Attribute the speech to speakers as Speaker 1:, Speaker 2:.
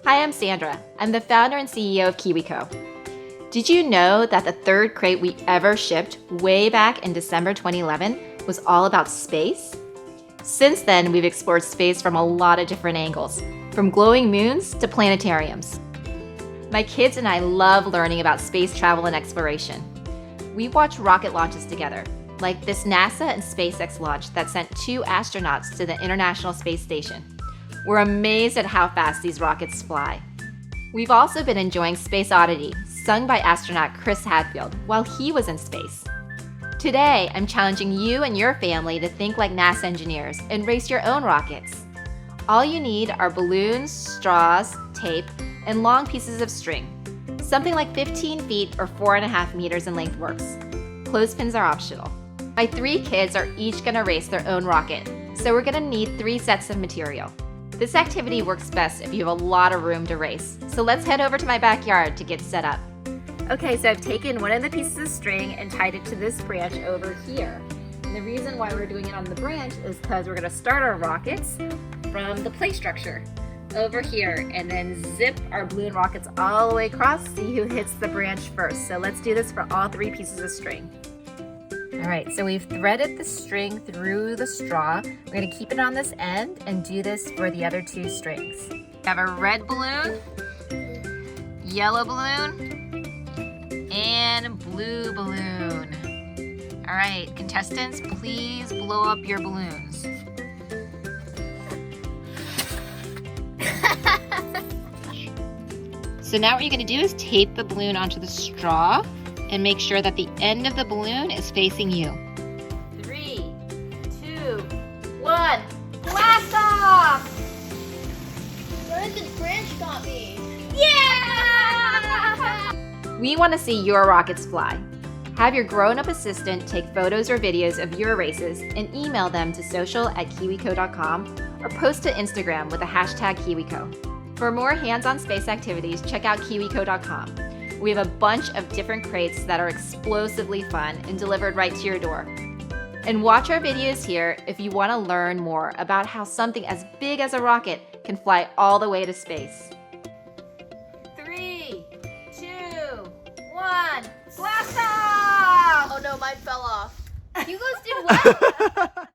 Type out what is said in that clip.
Speaker 1: Hi, I'm Sandra. I'm the founder and CEO of KiwiCo. Did you know that the third crate we ever shipped way back in December 2011 was all about space? Since then, we've explored space from a lot of different angles, from glowing moons to planetariums. My kids and I love learning about space travel and exploration. We watch rocket launches together, like this NASA and SpaceX launch that sent 2 astronauts to the International Space Station. We're amazed at how fast these rockets fly. We've also been enjoying Space Oddity, sung by astronaut Chris Hadfield while he was in space. Today, I'm challenging you and your family to think like NASA engineers and race your own rockets. All you need are balloons, straws, tape, and long pieces of string. Something like 15 feet or 4.5 meters in length works. Clothespins are optional. My 3 kids are each gonna race their own rocket, so we're gonna need 3 sets of material. This activity works best if you have a lot of room to race, so let's head over to my backyard to get set up. Okay, so I've taken one of the pieces of string and tied it to this branch over here. And the reason why we're doing it on the branch is because we're gonna start our rockets from the play structure over here and then zip our balloon rockets all the way across, see who hits the branch first. So let's do this for all 3 pieces of string. All right, so we've threaded the string through the straw. We're gonna keep it on this end and do this for the other 2 strings. We have a red balloon, yellow balloon, and blue balloon. All right, contestants, please blow up your balloons. So now what you're gonna do is tape the balloon onto the straw and make sure that the end of the balloon is facing you. 3, 2, 1, blast off!
Speaker 2: Where the branch got me?
Speaker 1: Yeah! We want to see your rockets fly. Have your grown-up assistant take photos or videos of your races and email them to social@kiwico.com or post to Instagram with the hashtag KiwiCo. For more hands-on space activities, check out kiwico.com. We have a bunch of different crates that are explosively fun and delivered right to your door. And watch our videos here if you want to learn more about how something as big as a rocket can fly all the way to space. 3, 2, 1, blast off!
Speaker 2: Oh no, mine fell off. You guys did well.